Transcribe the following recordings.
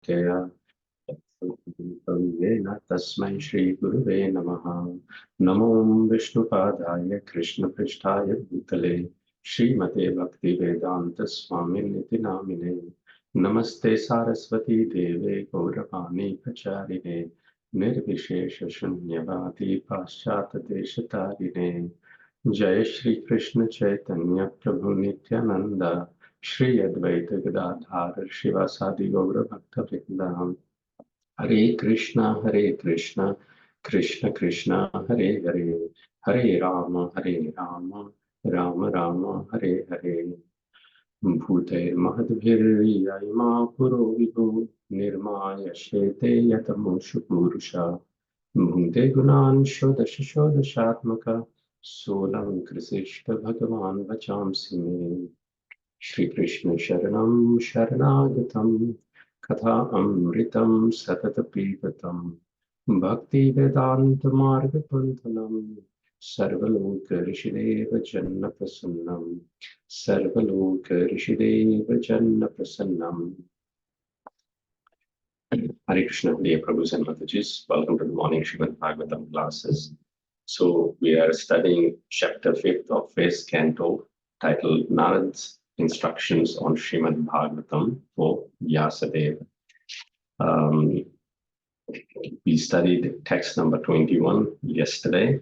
Pratyaya Tasmai Shri Guruve Namaha. Namo Vishnupadaya Krishna Prishtaya Bhutale Śrīmate Bhakti Vedanta Swaminiti Namine. Namaste Saraswati Deve Gauravani Pacharine Nirvishesha Shunyavati Paschata Deshatarine. Jai Shri Krishna Chaitanya Prabhu Nityananda Shri Advaita Gadadhar Shivasadi Gaura Bhakta Vrindam. Hare Krishna Krishna Krishna Hare Hare Hare Rama Rama Rama Hare Hare. Bhute Mahadviriyayama Puro Vibhu Nirmaya Shete Yatamushu Purusha Bhunte Gunan Shodasha Shodashatmaka Solam Krisishta Bhagavan Vachamsi Me. Shri Krishna Sharanam Sharanaagatam Katha Amritam Satata Pipatam Bhakti Vedanta Marga Pantanam Sarvaloka Rishideva Janna Prasannam Sarvaloka Rishideva Janna Prasannam. Hare Krishna, dear Prabhus and Matajis. Welcome to the morning Śrīmad-Bhāgavatam classes. So we are studying chapter 5th of 1st canto titled Nārada's Instructions on Śrīmad-Bhāgavatam for Vyasadeva. We studied text number 21 yesterday,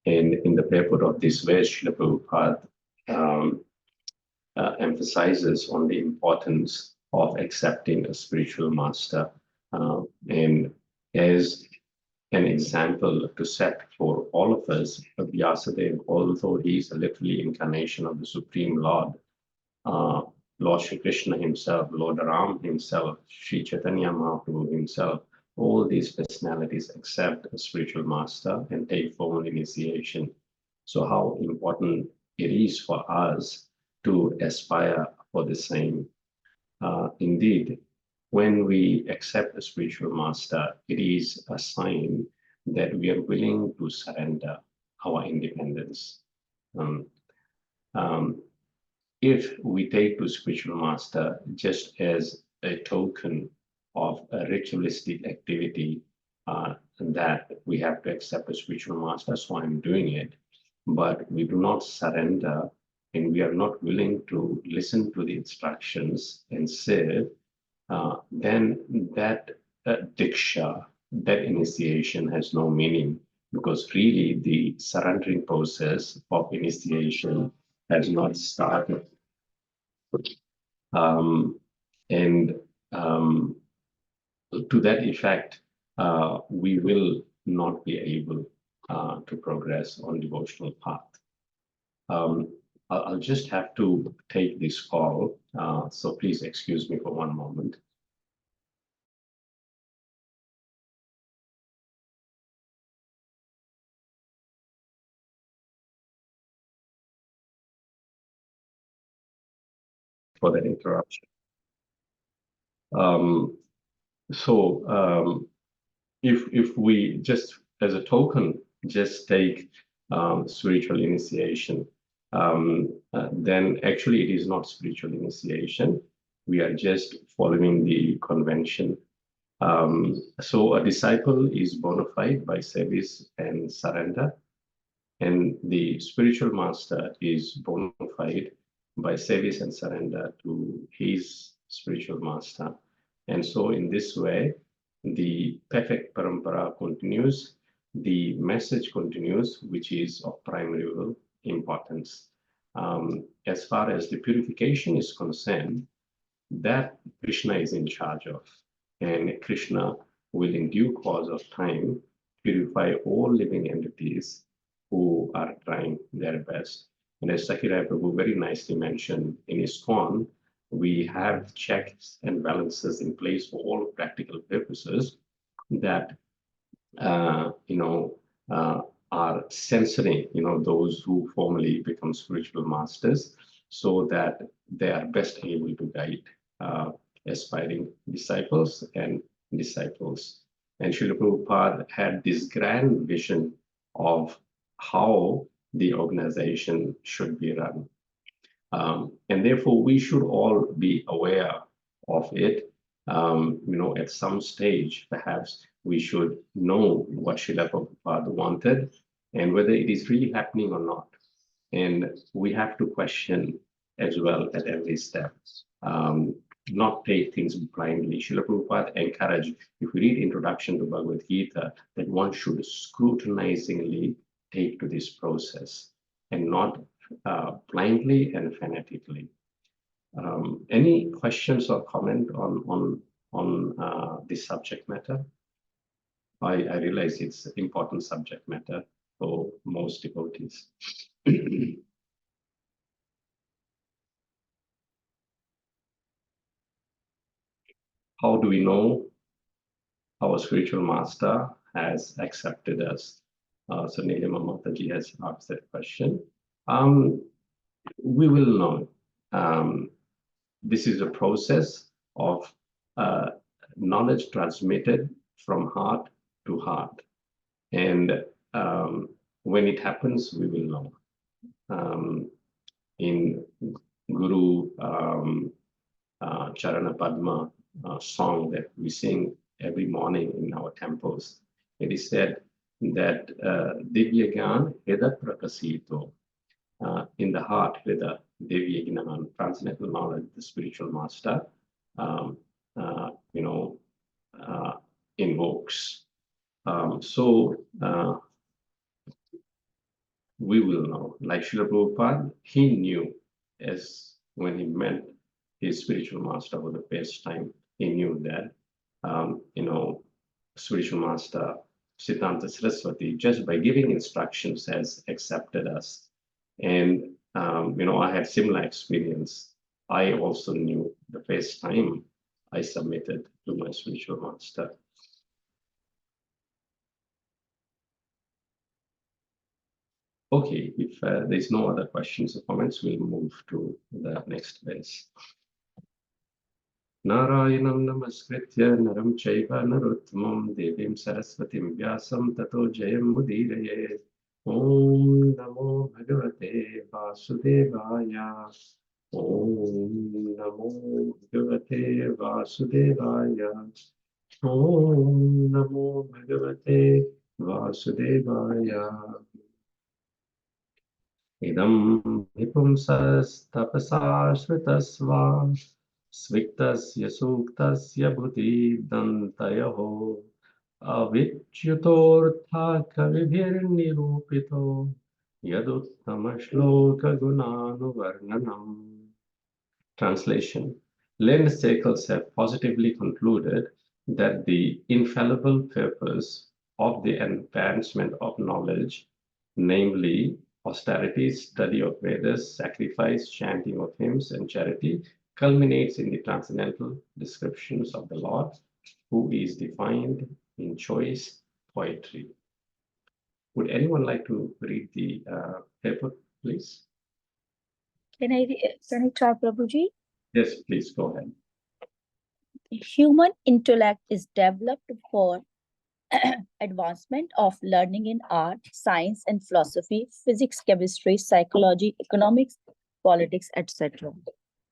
and in the purport of this verse, Srila Prabhupada emphasizes on the importance of accepting a spiritual master, and as an example to set for all of us, Vyasadeva, although he is a literally incarnation of the Supreme Lord, Lord Shri Krishna himself, Lord Ram himself, Sri Chaitanya Mahaprabhu himself, all these personalities accept a spiritual master and take formal initiation. So how important it is for us to aspire for the same. Indeed, when we accept a spiritual master, it is a sign that we are willing to surrender our independence. If we take to spiritual master just as a token of a ritualistic activity, that we have to accept a spiritual master, so I'm doing it, but we do not surrender and we are not willing to listen to the instructions and serve, then that diksha, that initiation has no meaning, because really the surrendering process of initiation has not started. To that effect, we will not be able to progress on devotional path. I'll just have to take this call, so please excuse me for one moment. For that interruption. If we just as a token just take spiritual initiation, then actually it is not spiritual initiation. We are just following the convention. So a disciple is bona fide by service and surrender, and the spiritual master is bona fide by service and surrender to his spiritual master. And so in this way, the perfect parampara continues, the message continues, which is of primary importance. As far as the purification is concerned, that Krishna is in charge of, and Krishna will in due course of time purify all living entities who are trying their best. And as Sakirai Prabhu very nicely mentioned in his ISKCON, we have checks and balances in place for all practical purposes that are censoring those who formally become spiritual masters, so that they are best able to guide aspiring disciples and disciples. And Srila Prabhupada had this grand vision of how the organization should be run. And therefore, we should all be aware of it At some stage, perhaps we should know what Srila Prabhupada wanted and whether it is really happening or not. And we have to question as well at every step, not take things blindly. Srila Prabhupada encouraged, if we read Introduction to Bhagavad Gita, that one should scrutinizingly take to this process and not blindly and fanatically. Any questions or comment on this subject matter? I realize it's an important subject matter for most devotees. How do we know our spiritual master has accepted us? So Nilima Mataji has asked that question. We will know. This is a process of knowledge transmitted from heart to heart. And when it happens, we will know. In Guru Charana Padma song that we sing every morning in our temples, it is said that Divya Gyan Heda Prakasito, in the heart, Heda Divya Gyan, transcendental knowledge, the spiritual master, invokes. We will know. Like Srila Prabhupada, he knew as when he met his spiritual master for the first time, he knew that, spiritual master Siddhanta Saraswati, just by giving instructions, has accepted us. And, I had similar experience. I also knew the first time I submitted to my spiritual master. Okay, if there's no other questions or comments, we'll move to the next verse. Narayanam namaskritya naram chaiva naruttamam devim saraswatim vyasam tato jayam mudiraye. Om namo bhagavate vasudevaya. Om namo bhagavate vasudevaya. Om namo bhagavate vasudevaya. Idam hipumsastapasa shritasva sviktasya suktasya bhuti dantayaho avichyutortha kavibhirnirupito yaduttama shloka gunanuvarnanam. Translation. Learned circles have positively concluded that the infallible purpose of the advancement of knowledge, namely austerities, study of Vedas, sacrifice, chanting of hymns, and charity, culminates in the transcendental descriptions of the Lord, who is defined in choice poetry. Would anyone like to read the paper, please? Can I try, Prabhuji? Yes, please go ahead. Human intellect is developed for advancement of learning in art, science and philosophy, physics, chemistry, psychology, economics, politics, etc.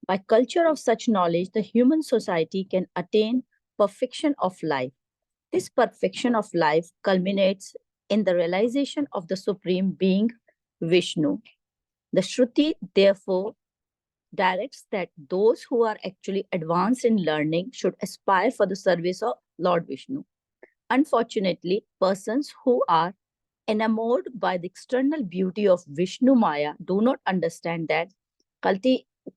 By culture of such knowledge, the human society can attain perfection of life. This perfection of life culminates in the realization of the Supreme Being, Vishnu. The Shruti, therefore, directs that those who are actually advanced in learning should aspire for the service of Lord Vishnu. Unfortunately, persons who are enamored by the external beauty of Vishnu Maya do not understand that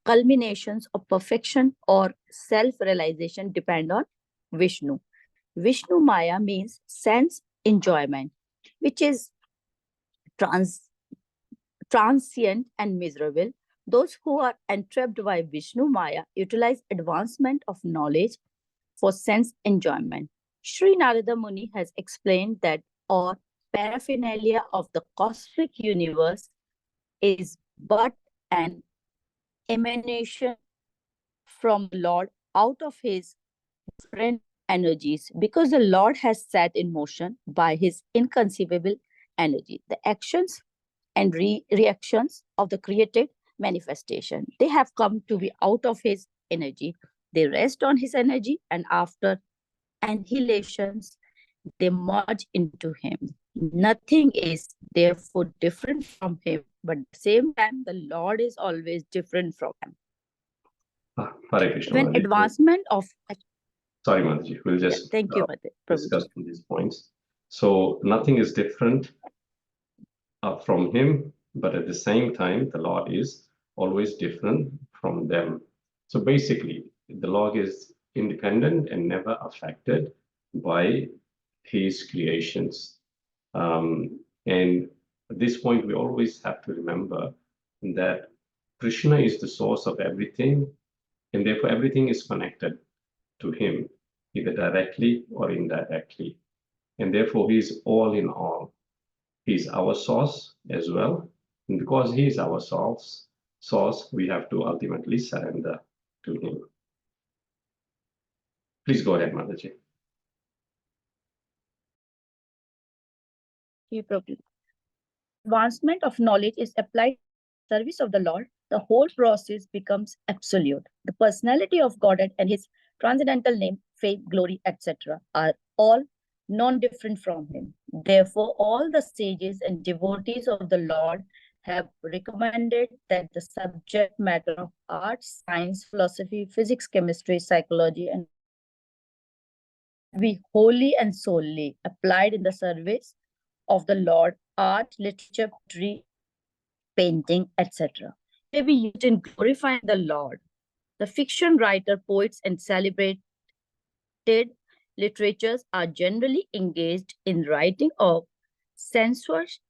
culminations of perfection or self-realization depend on Vishnu. Vishnu Maya means sense enjoyment, which is transient and miserable. Those who are entrapped by Vishnu Maya utilize advancement of knowledge for sense enjoyment. Sri Nārada Muni has explained that all paraphernalia of the cosmic universe is but an emanation from the Lord out of his different energies, because the Lord has set in motion by his inconceivable energy the actions and reactions of the created manifestation. They have come to be out of his energy. They rest on his energy, and after annihilations, they merge into him. Nothing is therefore different from him, but at the same time, the Lord is always different from him. Hare Krishna. When Mataji. advancement of Sorry, Mataji, we'll just thank you, discuss these points. So nothing is different from him, but at the same time, the Lord is always different from them. So basically, the Lord is independent and never affected by his creations. And at this point, we always have to remember that Krishna is the source of everything, and therefore everything is connected to him, either directly or indirectly. And therefore, he is all in all. He's our source as well. And because he is our source, we have to ultimately surrender to him. Please go ahead, Mataji. Advancement of knowledge is applied to the service of the Lord. The whole process becomes absolute. The personality of Godhead and his transcendental name, faith, glory, etc. are all non-different from him. Therefore, all the sages and devotees of the Lord have recommended that the subject matter of art, science, philosophy, physics, chemistry, psychology, and be wholly and solely applied in the service of the Lord. Art, literature, poetry, painting, etc. may be used in glorifying the Lord. The fiction writer, poets, and celebrated literatures are generally engaged in writing of sensuous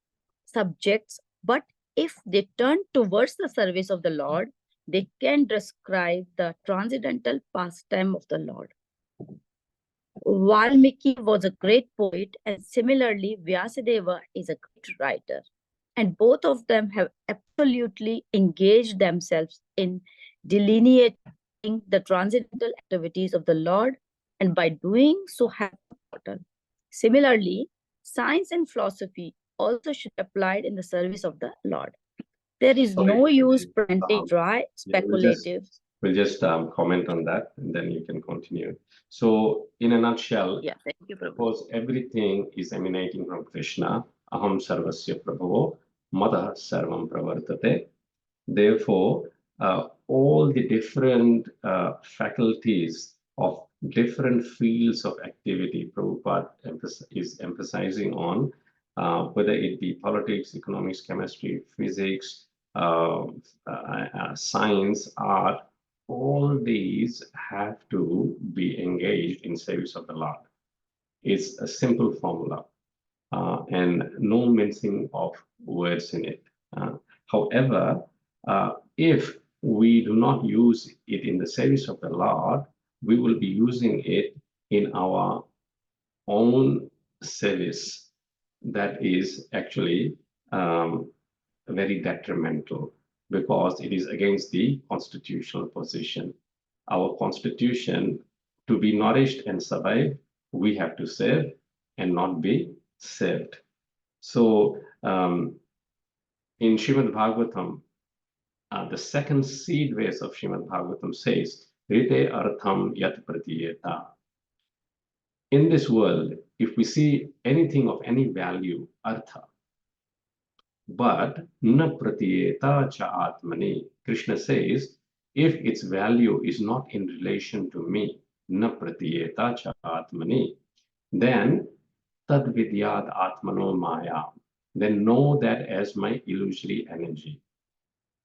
subjects, but if they turn towards the service of the Lord, they can describe the transcendental pastime of the Lord. Valmiki was a great poet, and similarly, Vyasadeva is a great writer. And both of them have absolutely engaged themselves in delineating the transcendental activities of the Lord, and by doing so have immortal. Similarly, science and philosophy also should be applied in the service of the Lord. There is no use presenting dry, speculative. We'll just comment on that, and then you can continue. So, in a nutshell, Thank you, because everything is emanating from Krishna, aham sarvasya prabhavo, mataha sarvam pravartate. Therefore, all the different faculties of different fields of activity, Prabhupada is emphasizing on, whether it be politics, economics, chemistry, physics, science, art, all these have to be engaged in service of the Lord. It's a simple formula and no mincing of words in it. However, if we do not use it in the service of the Lord, we will be using it in our own service that is actually very detrimental, because it is against the constitutional position. Our constitution, to be nourished and survive, we have to serve and not be served. So in Śrīmad-Bhāgavatam, the second seed verse of Śrīmad-Bhāgavatam says, Rite artham yat pratiyeta. In this world, if we see anything of any value, artha, but na pratiyeta cha atmani, Krishna says, if its value is not in relation to me, na pratiyeta cha atmani, then tad vidyat atmano maya, then know that as my illusory energy.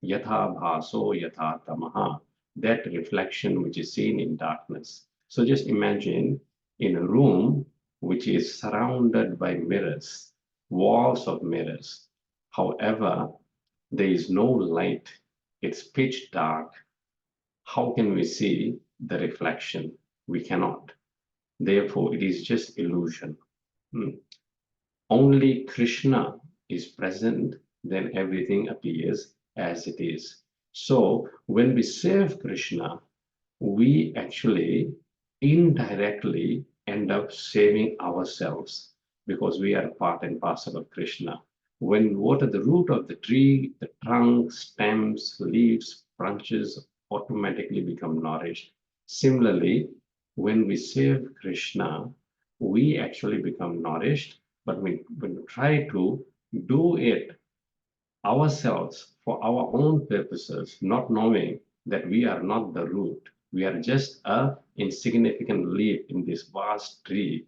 Yatha bhaso yatha tamaha, that reflection which is seen in darkness. So just imagine in a room which is surrounded by mirrors, walls of mirrors. However, there is no light, it's pitch dark. How can we see the reflection? We cannot. Therefore, it is just illusion. Only Krishna is present, then everything appears as it is. So when we serve Krishna, we actually indirectly end up saving ourselves, because we are part and parcel of Krishna. When water the root of the tree, the trunk, stems, leaves, branches automatically become nourished. Similarly, when we serve Krishna, we actually become nourished, but when we try to do it ourselves for our own purposes, not knowing that we are not the root, we are just a insignificant leaf in this vast tree,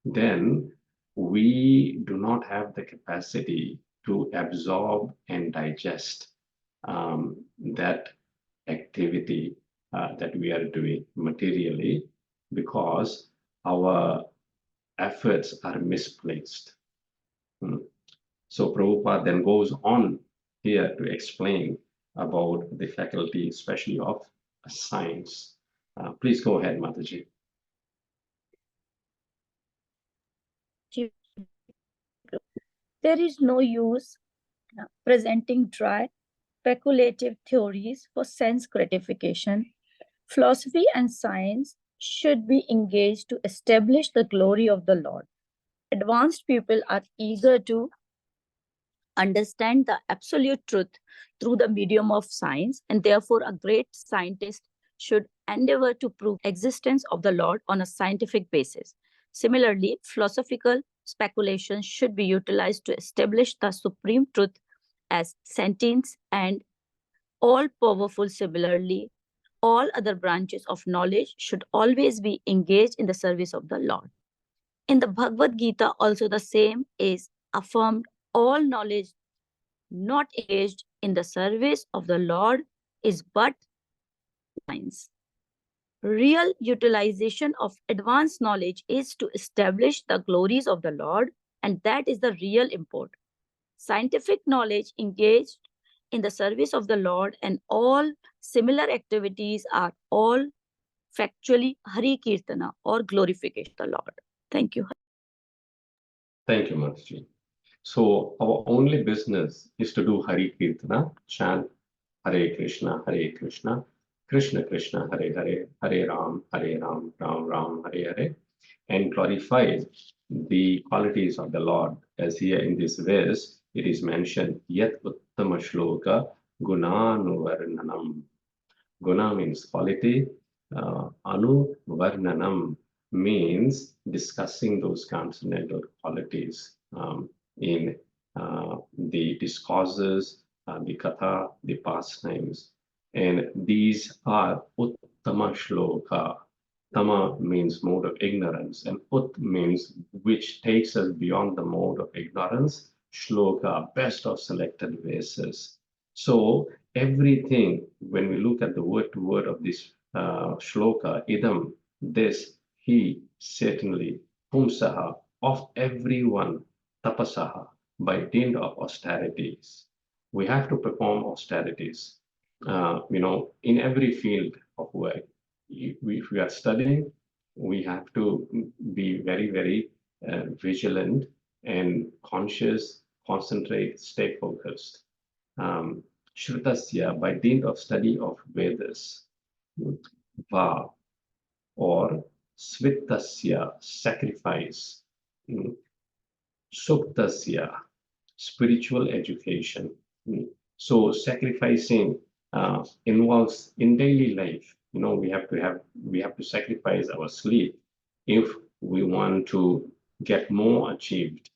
then we do not have the capacity to absorb and digest that activity that we are doing materially, because our efforts are misplaced. So Prabhupada then goes on here to explain about the faculty, especially of science. Please go ahead, Mataji. There is no use presenting dry, speculative theories for sense gratification. Philosophy and science should be engaged to establish the glory of the Lord. Advanced people are eager to understand the absolute truth through the medium of science, and therefore a great scientist should endeavor to prove existence of the Lord on a scientific basis. Similarly, philosophical speculations should be utilized to establish the supreme truth as sentience and all-powerful. Similarly, all other branches of knowledge should always be engaged in the service of the Lord. In the Bhagavad Gita, also the same is affirmed: all knowledge not engaged in the service of the Lord is but science. Real utilization of advanced knowledge is to establish the glories of the Lord, and that is the real import. Scientific knowledge engaged in the service of the Lord and all similar activities are all factually Hari Kirtana or glorification of the Lord. Thank you. Thank you, Mataji. So our only business is to do Hari Kirtana, chant Hare Krishna, Krishna Krishna, Hare Hare, Hare Ram, Ram Ram, Hare Hare, and glorify the qualities of the Lord. As here in this verse, it is mentioned, Yat Uttama Shloka Gunanuvarnanam. Guna means quality, Anuvarnanam means discussing those transcendental qualities in the discourses, the katha, the pastimes. And these are Uttama Shloka. Tama means mode of ignorance, and Ut means which takes us beyond the mode of ignorance. Shloka, best of selected verses. So everything, when we look at the word to word of this shloka, idam, this, he, certainly, pumsaha, of everyone, tapasaha, by dint of austerities. We have to perform austerities, in every field of work. If we are studying, we have to be very, very vigilant and conscious, concentrate, stay focused. Shrutasya, by dint of study of Vedas, va, or svitasya, sacrifice, suktasya, spiritual education. So sacrificing involves in daily life. We have to sacrifice our sleep if we want to get more achieved.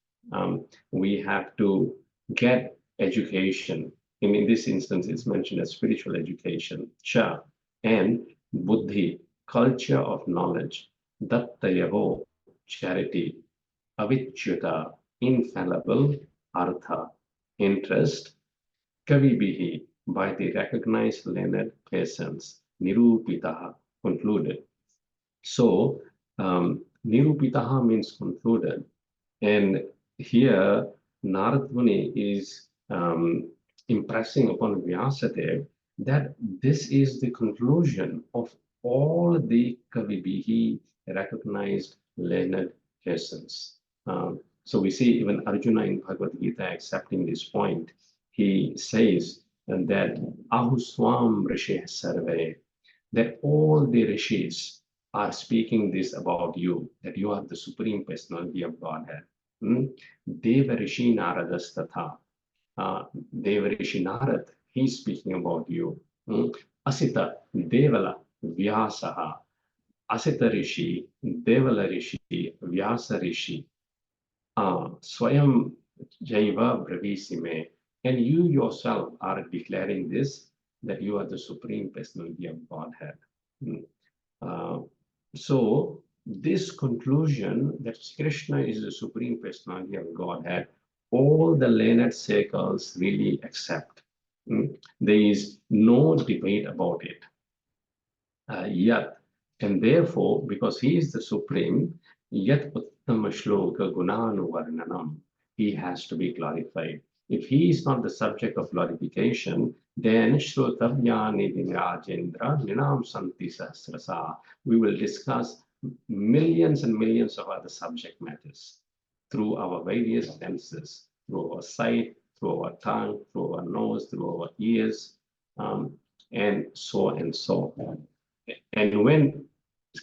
We have to get education. In this instance, it's mentioned as spiritual education, cha, and buddhi, culture of knowledge, dattayaho, charity, avichyuta, infallible, artha, interest, kavibihi, by the recognized learned persons, nirupitaha, concluded. So, nirupitaha means concluded. And here, Nārada Muni is impressing upon Vyasadeva that this is the conclusion of all the Kavibihi recognized learned persons. So we see even Arjuna in Bhagavad Gita accepting this point. He says that Ahuswam Rishi Sarve, that all the rishis are speaking this about you, that you are the Supreme Personality of Godhead. Deva Rishi Nāradastatha. Deva Rishi Nārad, he's speaking about you. Asita Devala Vyasaha. Asita Rishi, Devala Rishi, Vyasa Rishi, Swayam Jaiva Bravisime, and you yourself are declaring this, that you are the Supreme Personality of Godhead. So this conclusion that Krishna is the Supreme Personality of Godhead, all the learned circles really accept. There is no debate about it. Yet, and therefore, because he is the Supreme, yet uttama shloka gunanuvarnanam, he has to be glorified. If he is not the subject of glorification, then Shrutavyani Rajendra Ninam Santi Sahasrasa. We will discuss millions and millions of other subject matters through our various senses, through our sight, through our tongue, through our nose, through our ears, and so on. And when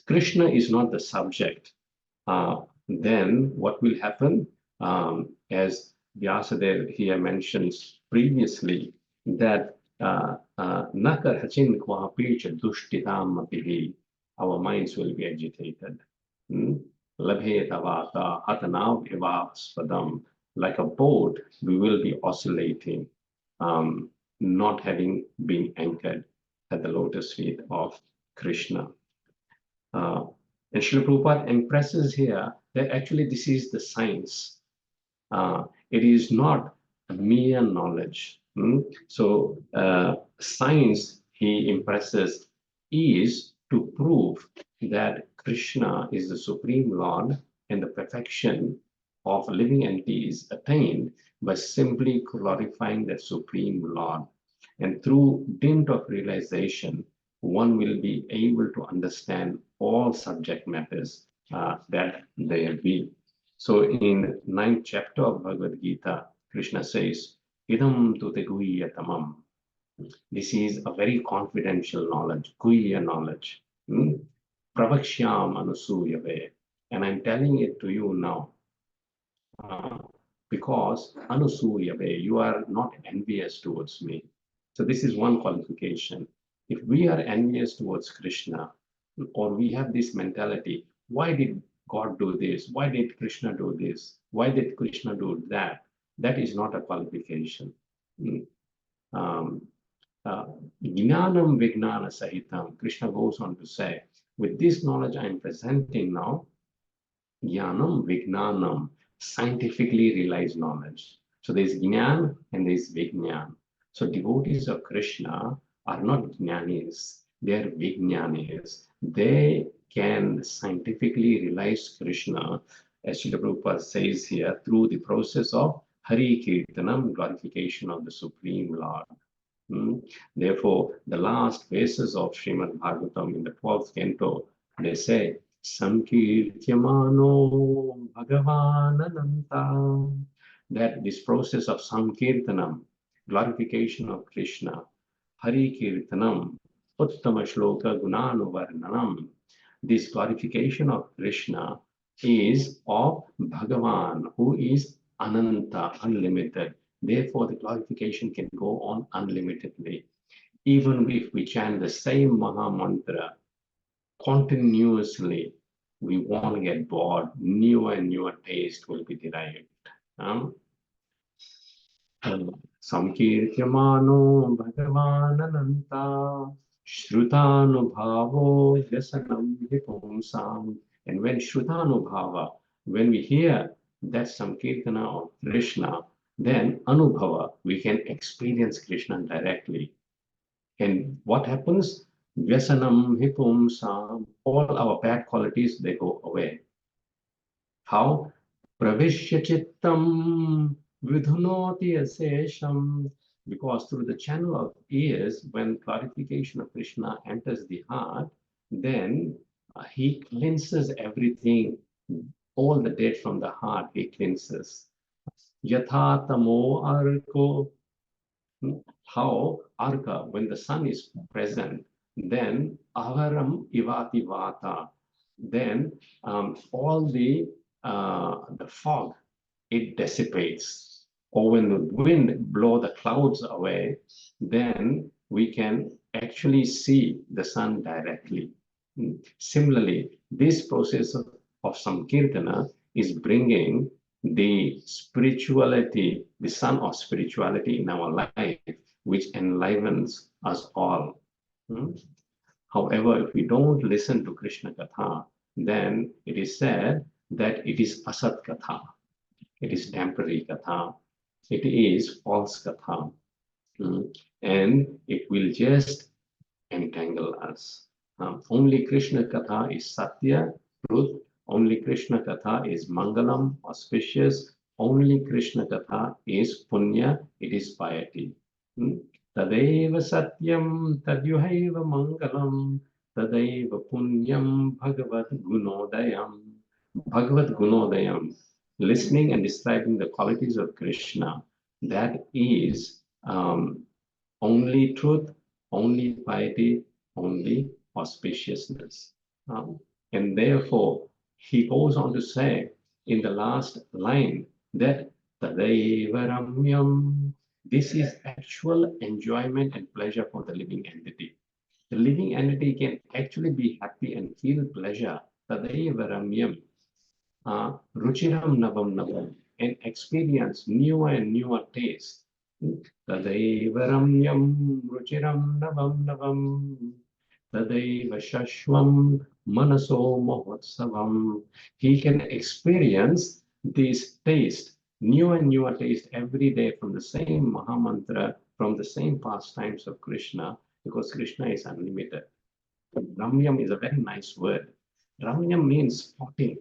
Krishna is not the subject, then what will happen? As Vyasadeva here mentions previously, that nakar hachin kwapicha dushtitam apihi, our minds will be agitated. Labhe tavata hatanav evaspadam, like a boat, we will be oscillating, not having been anchored at the lotus feet of Krishna. And Srila Prabhupada impresses here that actually this is the science. It is not mere knowledge. So science, he impresses, is to prove that Krishna is the Supreme Lord and the perfection of living entity is attained by simply glorifying the Supreme Lord. And through dint of realization, one will be able to understand all subject matters that there be. So in 9th chapter of Bhagavad Gita, Krishna says, Idam tu te guhyatamam. This is a very confidential knowledge, guhya knowledge. Pravakshyam anusuyave. And I'm telling it to you now. Because anusuyave, you are not envious towards me. So this is one qualification. If we are envious towards Krishna, or we have this mentality, why did God do this? Why did Krishna do this? Why did Krishna do that? That is not a qualification. Jnanam Vijnana Sahitam, Krishna goes on to say, with this knowledge I am presenting now, Jnanam Vijnanam, scientifically realized knowledge. So there is Jnana and there is Vijnana. So devotees of Krishna are not Jnanis, they are Vijnanis. They can scientifically realize Krishna, as Srila Prabhupada says here, through the process of Hari Kirtanam, glorification of the Supreme Lord. Therefore, the last verses of Śrīmad-Bhāgavatam in the 12th canto, they say, Sankirtyamano Bhagavan Ananta, that this process of Sankirtanam, glorification of Krishna, Hari Kirtanam, Uttama Shloka Gunanuvarnanam, this glorification of Krishna is of Bhagavan, who is Ananta, unlimited. Therefore, the glorification can go on unlimitedly. Even if we chant the same Maha Mantra continuously, we won't get bored. Newer and newer taste will be derived. Samkirtyamano Bhagavan Ananta Shrutanubhavo Yasanam Vipumsam. And when Shrutanubhava, when we hear that Sankirtana of Krishna, then Anubhava, we can experience Krishna directly. And what happens? Vyasanam Vipumsam, all our bad qualities, they go away. How? Pravishya Chittam Vidhunoti Asesham, because through the channel of ears, when clarification of Krishna enters the heart, then he cleanses everything, all the dirt from the heart, he cleanses. Yatha tamo arko, how arka, when the sun is present, then avaram ivati vata, then all the fog, it dissipates. Or when the wind blows the clouds away, then we can actually see the sun directly. Similarly, this process of Sankirtana is bringing the spirituality, the sun of spirituality in our life, which enlivens us all. However, if we don't listen to Krishna Katha, then it is said that it is Asat Katha, it is temporary Katha, it is false Katha, and it will just entangle us. Only Krishna Katha is Satya, truth. Only Krishna Katha is Mangalam, auspicious. Only Krishna Katha is Punya, it is piety. Tadeva Satyam, Tadyuhaiva Mangalam, Tadeva Punyam, Bhagavad Gunodayam. Bhagavad Gunodayam, listening and describing the qualities of Krishna, that is only truth, only piety, only auspiciousness. And therefore, he goes on to say in the last line that Tadaiva Ramyam, this is actual enjoyment and pleasure for the living entity. The living entity can actually be happy and feel pleasure. Tadaiva Ramyam, Ruchiram Navam Navam, and experience newer and newer taste. Tadaiva Ramyam Ruchiram Navam Navam. Tadaiva Shashvam Manaso Mahotsavam. He can experience this taste, new and newer taste every day from the same Mahamantra, from the same pastimes of Krishna, because Krishna is unlimited. Ramyam is a very nice word. Ramyam means spotting.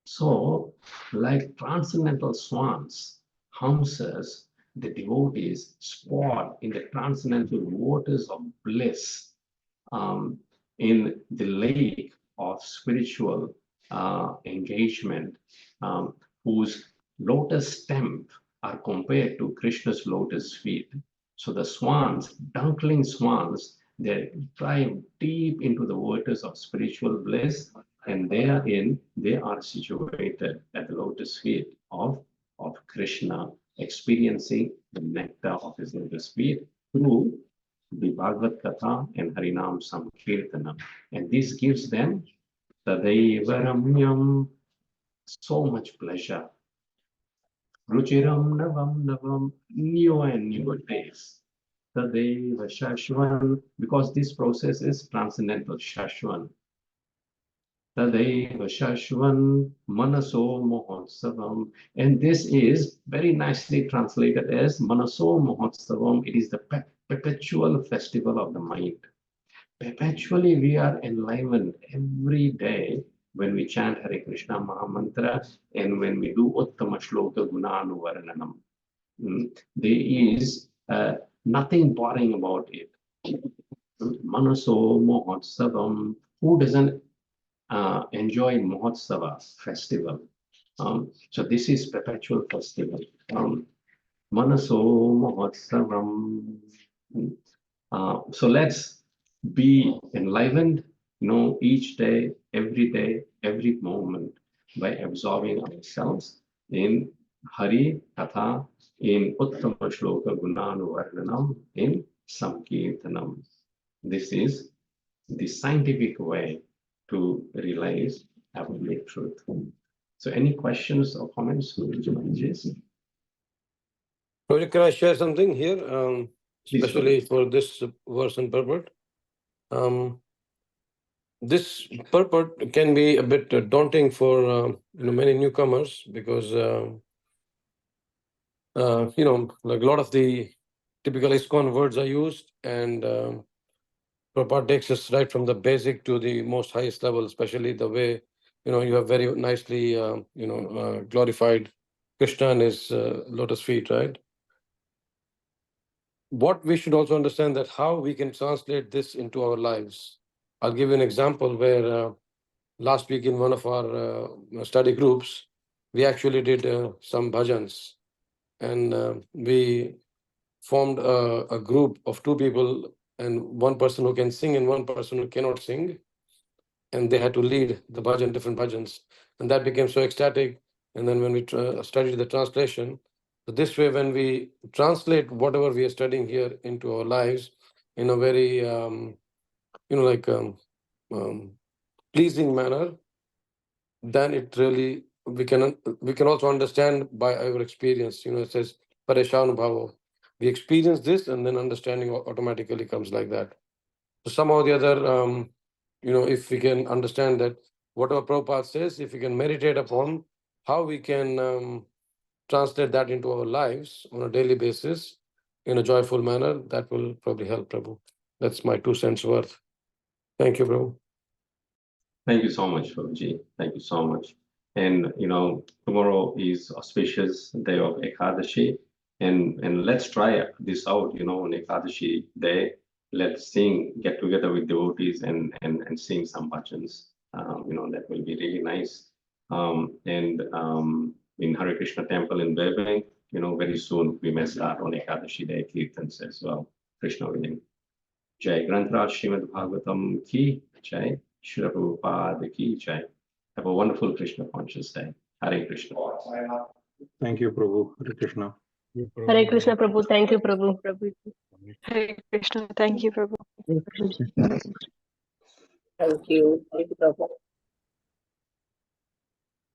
So, like transcendental swans, hamsas, the devotees spot in the transcendental waters of bliss, in the lake of spiritual engagement, whose lotus stem are compared to Krishna's lotus feet. So the swans, dunkling swans, they dive deep into the waters of spiritual bliss, and therein they are situated at the lotus feet of Krishna, experiencing the nectar of his lotus feet through the Bhagavad Katha and Harinam Sankirtanam. And this gives them Tadaiva Ramyam, so much pleasure. Ruchiram Navam Navam, new and newer days. Tadaiva Shashvan, because this process is transcendental, Shashvan. Tadaiva Shashvan Manaso Mahotsavam. And this is very nicely translated as Manaso Mahotsavam. It is the perpetual festival of the mind. Perpetually we are enlivened every day when we chant Hare Krishna Mahamantra and when we do Uttama Shloka Gunanuvarananam. There is nothing boring about it. Manaso Mahotsavam. Who doesn't enjoy Mahotsava festival? So this is perpetual festival. Manaso Mahotsavam. So let's be enlivened, each day, every moment, by absorbing ourselves in Hari Katha, in Uttama Shloka Gunanuvarnanam, in Sankirtanam. This is the scientific way to realize absolute truth. So any questions or comments? Project, can I share something here, especially for this verse and purport? This purport can be a bit daunting for many newcomers, because like a lot of the typical ISKCON words are used, and Prabhupada takes us right from the basic to the most highest level, especially the way you have very nicely glorified Krishna and his lotus feet, right? What we should also understand that how we can translate this into our lives. I'll give you an example where last week in one of our study groups, we actually did some bhajans, and we formed a group of two people, and one person who can sing and one person who cannot sing, and they had to lead the bhajan, different bhajans, and that became so ecstatic. And then when we studied the translation, so this way, when we translate whatever we are studying here into our lives in a very pleasing manner, then it really, we can also understand by our experience. It says pareshan bhavo. We experience this, and then understanding automatically comes like that. So somehow or the other, if we can understand that whatever Prabhupada says, if we can meditate upon how we can translate that into our lives on a daily basis in a joyful manner, that will probably help, Prabhu. That's my 2 cents worth. Thank you, Prabhu. Thank you so much, Prabhuji. Thank you so much. And tomorrow is auspicious day of Ekadashi, and let's try this out. On Ekadashi day, let's get together with devotees and sing some bhajans. That will be really nice. In Hare Krishna temple in Burbank, very soon we may start on Ekadashi day kirtans as well. Krishna willing. Jai Granth Śrīmad-Bhāgavatam ki Jai. Srila Prabhupada ki Jai. Have a wonderful Krishna conscious day. Hare Krishna. Thank you, Prabhu. Hare Krishna. Hare Krishna, Prabhu. Thank you, Prabhu. Hare Krishna. Thank you, Prabhu. Thank you. Thank you, Prabhu.